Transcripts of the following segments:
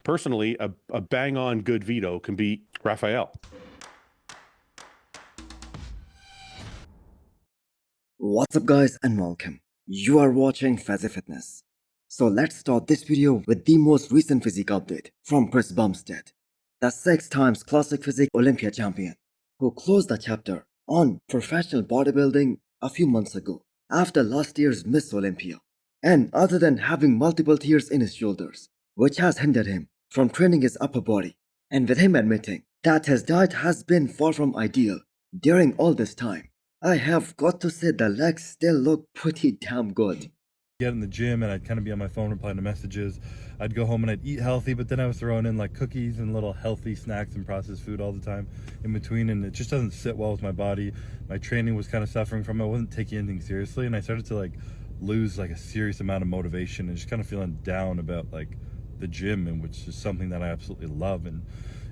personally, a bang-on good Vito can beat Raphael. What's up guys and welcome. You are watching Fazi Fitness. So let's start this video with the most recent physique update from Chris Bumstead, the 6 times classic physique Olympia champion, who closed the chapter on professional bodybuilding a few months ago after last year's Miss Olympia. And other than having multiple tears in his shoulders, which has hindered him from training his upper body, and with him admitting that his diet has been far from ideal during all this time, I have got to say the legs still look pretty damn good. Get in the gym and I'd kind of be on my phone replying to messages. I'd go home and I'd eat healthy, but then I was throwing in like cookies and little healthy snacks and processed food all the time in between, and it just doesn't sit well with my body. My training was kind of suffering from it. I wasn't taking anything seriously, and I started to like lose like a serious amount of motivation and just kind of feeling down about like the gym, and which is something that I absolutely love. And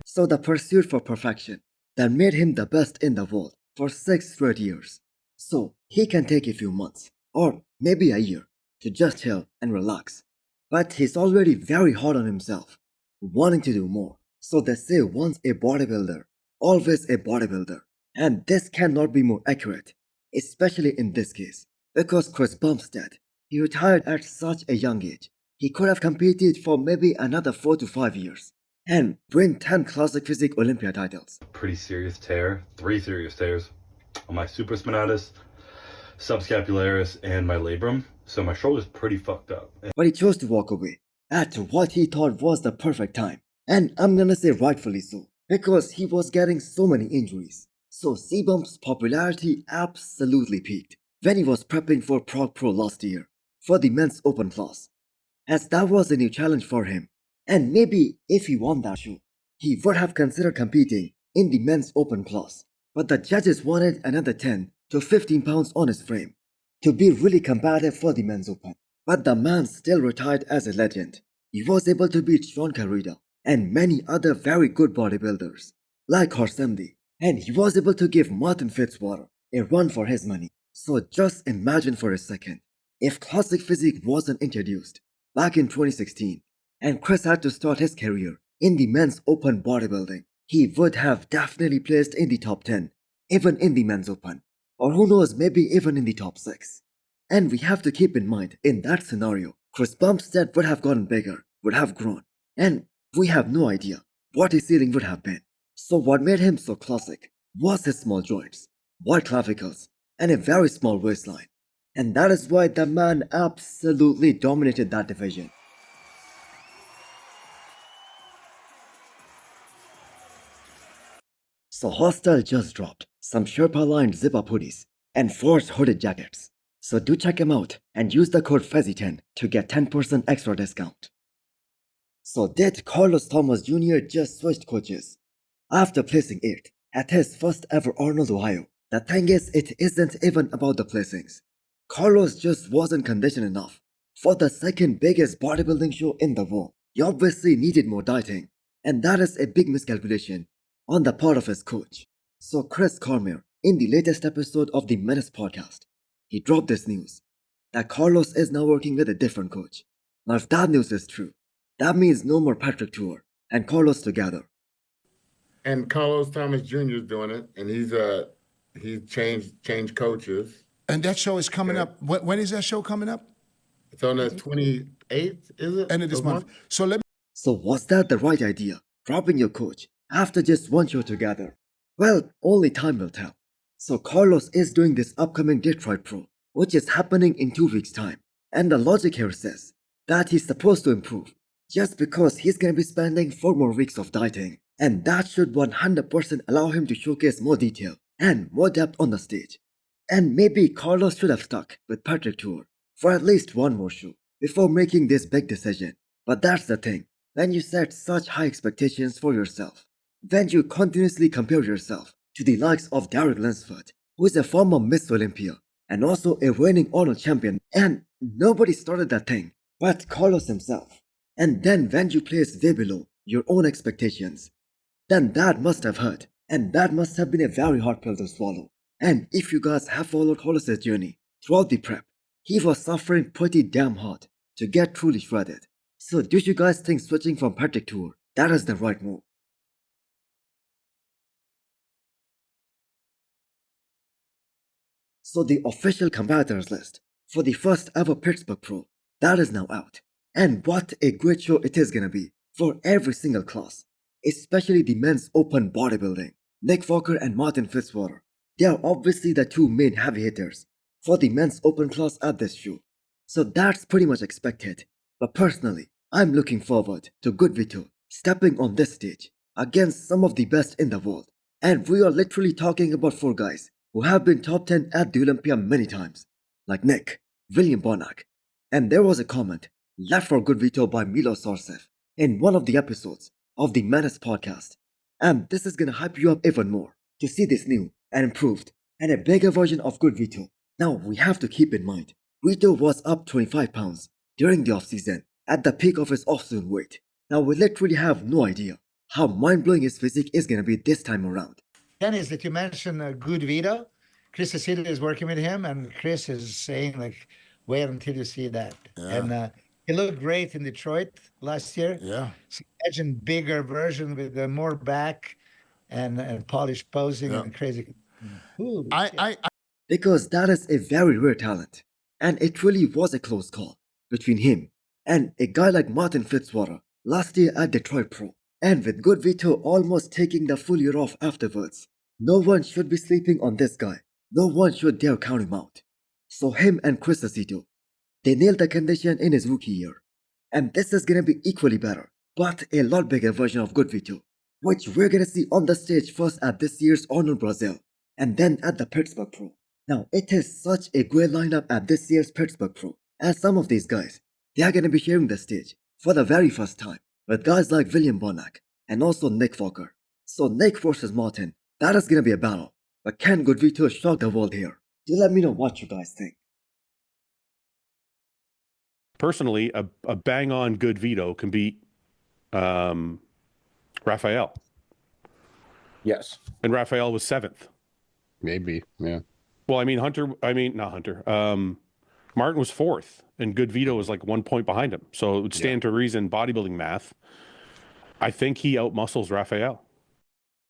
so the pursuit for perfection that made him the best in the world for 6 straight years. So he can take a few months or maybe a year to just chill and relax. But he's already very hard on himself, wanting to do more. So they say once a bodybuilder, always a bodybuilder. And this cannot be more accurate, especially in this case, because Chris Bumstead, he retired at such a young age. He could have competed for maybe another 4 to 5 years and win 10 classic physique Olympia titles. Pretty serious tear, 3 serious tears on my supraspinatus, subscapularis, and my labrum. So my shoulder's pretty fucked up. But he chose to walk away at what he thought was the perfect time. And I'm gonna say rightfully so, because he was getting so many injuries. So Cbum's popularity absolutely peaked when he was prepping for Prague Pro last year for the men's open class, as that was a new challenge for him. And maybe if he won that show, he would have considered competing in the men's open class. But the judges wanted another 10 to 15 pounds on his frame to be really competitive for the men's open. But the man still retired as a legend. He was able to beat Sean Carida and many other very good bodybuilders like Horsemdi, and he was able to give Martin Fitzwater a run for his money. So just imagine for a second, if classic physique wasn't introduced back in 2016 and Chris had to start his career in the men's open bodybuilding, he would have definitely placed in the top 10, even in the men's open. Or who knows, maybe even in the top 6. And we have to keep in mind, in that scenario, Chris Bumstead would have gotten bigger, would have grown, and we have no idea what his ceiling would have been. So what made him so classic was his small joints, wide clavicles, and a very small waistline. And that is why the man absolutely dominated that division. So Hostel just dropped some Sherpa-lined zip-up hoodies and forced hooded jackets. So do check them out and use the code FAZI10 to get 10% extra discount. So did Carlos Thomas Jr. just switched coaches after placing 8th at his first ever Arnold, Ohio? The thing is, it isn't even about the placings. Carlos just wasn't conditioned enough for the second biggest bodybuilding show in the world. He obviously needed more dieting, and that is a big miscalculation on the part of his coach. So Chris Cormier, in the latest episode of the Menace podcast, he dropped this news that Carlos is now working with a different coach. Now if that news is true, that means no more Patrick Tour and Carlos together. And Carlos Thomas Jr. is doing it, and he's changed coaches. And that show is coming up. When is that show coming up? It's on the 28th, is it? End of this month. So was that the right idea, dropping your coach after just one show together? Well, only time will tell. So Carlos is doing this upcoming Detroit Pro, which is happening in 2 weeks' time. And the logic here says that he's supposed to improve just because he's going to be spending 4 more weeks of dieting. And that should 100% allow him to showcase more detail and more depth on the stage. And maybe Carlos should have stuck with Patrick Tour for at least one more show before making this big decision. But that's the thing, when you set such high expectations for yourself, when you continuously compare yourself to the likes of Derek Lunsford, who is a former Miss Olympia and also a reigning Arnold champion, and nobody started that thing but Carlos himself. And then when you place way below your own expectations, then that must have hurt, and that must have been a very hard pill to swallow. And if you guys have followed Carlos' journey throughout the prep, he was suffering pretty damn hard to get truly shredded. So do you guys think switching from Patrick Tour, that is the right move? So the official competitors list for the first ever Pittsburgh Pro, that is now out. And what a great show it is gonna be for every single class, especially the men's open bodybuilding. Nick Walker and Martin Fitzwater, they are obviously the two main heavy hitters for the men's open class at this show. So that's pretty much expected. But personally, I'm looking forward to Goodvito stepping on this stage against some of the best in the world. And we are literally talking about 4 guys who have been top 10 at the Olympia many times, like Nick, William Bonac. And there was a comment left for Goodvito by Milo Sorsev in one of the episodes of the Menace podcast. And this is gonna hype you up even more to see this new and improved and a bigger version of Goodvito. Now we have to keep in mind, Vito was up 25 pounds during the off-season at the peak of his off-season weight. Now we literally have no idea how mind-blowing his physique is gonna be this time around. Dennis, that you mentioned Goodvito. Chris Cecilia is working with him, and Chris is saying, like, wait until you see that. Yeah. And he looked great in Detroit last year. Yeah. So imagine bigger version with more back and polished posing Yeah. and crazy. Ooh, shit. I Because that is a very rare talent. And it really was a close call between him and a guy like Martin Fitzwater last year at Detroit Pro. And with Goodvito almost taking the full year off afterwards, no one should be sleeping on this guy. No one should dare count him out. So him and Chris Aceto, they nailed the condition in his rookie year. And this is gonna be equally better, but a lot bigger version of Goodvito, which we're gonna see on the stage first at this year's Arnold Brazil, and then at the Pittsburgh Pro. Now, it is such a great lineup at this year's Pittsburgh Pro, as some of these guys, they are gonna be sharing the stage for the very first time, with guys like William Bonac and also Nick Walker. So Nick versus Martin, that is gonna be a battle. But can Goodvito shock the world here? Do let me know what you guys think. Personally, a bang on Goodvito can beat Raphael. Yes, And Raphael was 7th. maybe. Yeah. Well, not Hunter. Martin was 4th, and Goodvito was like 1 point behind him. So it would stand to reason, bodybuilding math. I think he outmuscles Raphael.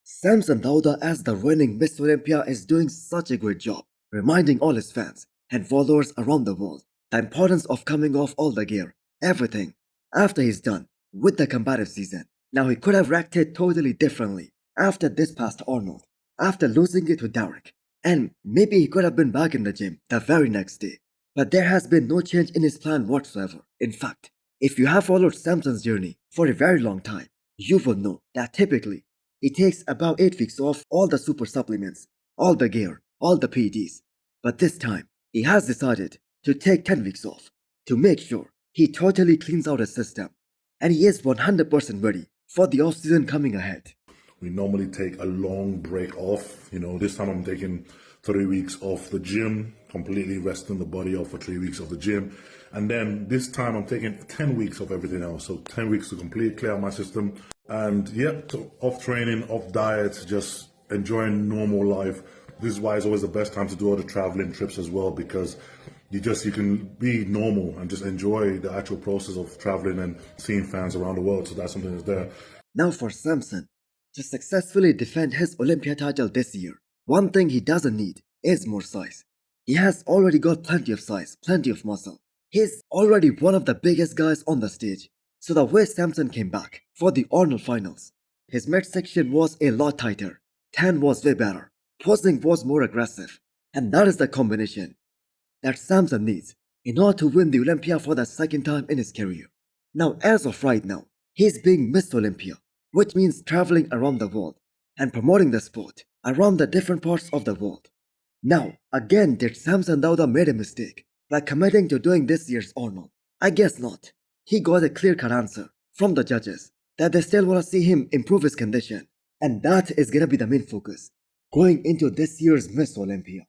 Samson Dauda as the reigning Miss Olympia is doing such a great job, reminding all his fans and followers around the world the importance of coming off all the gear, everything, after he's done with the combative season. Now he could have reacted totally differently after this past Arnold, after losing it to Derek, and maybe he could have been back in the gym the very next day. But there has been no change in his plan whatsoever. In fact, if you have followed Samson's journey for a very long time, you will know that typically he takes about 8 weeks off all the super supplements, all the gear, all the PEDs. But this time, he has decided to take 10 weeks off to make sure he totally cleans out his system. And he is 100% ready for the off-season coming ahead. We normally take a long break off. This time I'm taking 3 weeks off the gym, completely resting the body off for 3 weeks of the gym. And then this time I'm taking 10 weeks of everything else. So 10 weeks to completely clear out my system. And off training, off diet, just enjoying normal life. This is why it's always the best time to do all the traveling trips as well, because you can be normal and just enjoy the actual process of traveling and seeing fans around the world. So that's something that's there. Now for Samson, to successfully defend his Olympia title this year, one thing he doesn't need is more size. He has already got plenty of size, plenty of muscle. He's already one of the biggest guys on the stage. So the way Samson came back for the Arnold finals, his midsection was a lot tighter, tan was way better, posing was more aggressive, and that is the combination that Samson needs in order to win the Olympia for the second time in his career. Now as of right now, he's being Miss Olympia, which means traveling around the world and promoting the sport around the different parts of the world. Now, again, did Samson Dauda made a mistake by committing to doing this year's Arnold? I guess not. He got a clear-cut answer from the judges that they still want to see him improve his condition, and that is gonna be the main focus going into this year's Miss Olympia.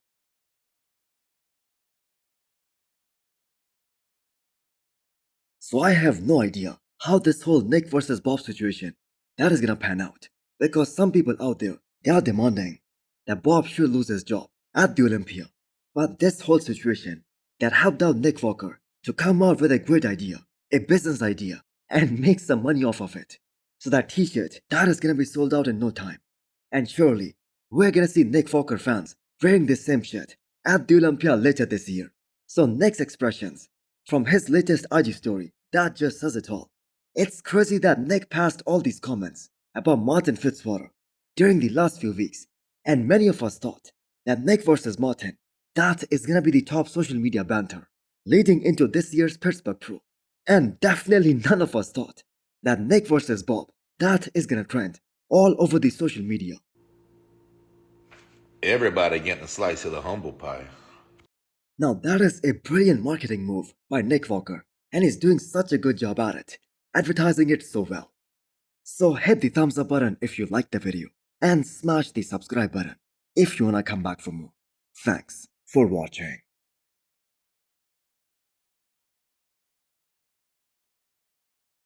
So I have no idea how this whole Nick versus Bob situation that is gonna pan out, because some people out there, they are demanding that Bob should lose his job at the Olympia. But this whole situation that helped out Nick Walker to come out with a great idea, a business idea, and make some money off of it. So that t-shirt, that is gonna be sold out in no time. And surely, we're gonna see Nick Walker fans wearing this same shirt at the Olympia later this year. So Nick's expressions from his latest IG story, that just says it all. It's crazy that Nick passed all these comments about Martin Fitzwater during the last few weeks, and many of us thought that Nick versus Martin, that is gonna be the top social media banter leading into this year's Pittsburgh Pro. And definitely none of us thought that Nick versus Bob, that is gonna trend all over the social media. Everybody getting a slice of the humble pie. Now that is a brilliant marketing move by Nick Walker, and he's doing such a good job at it, advertising it so well. So hit the thumbs up button if you liked the video, and smash the subscribe button if you wanna come back for more. Thanks for watching.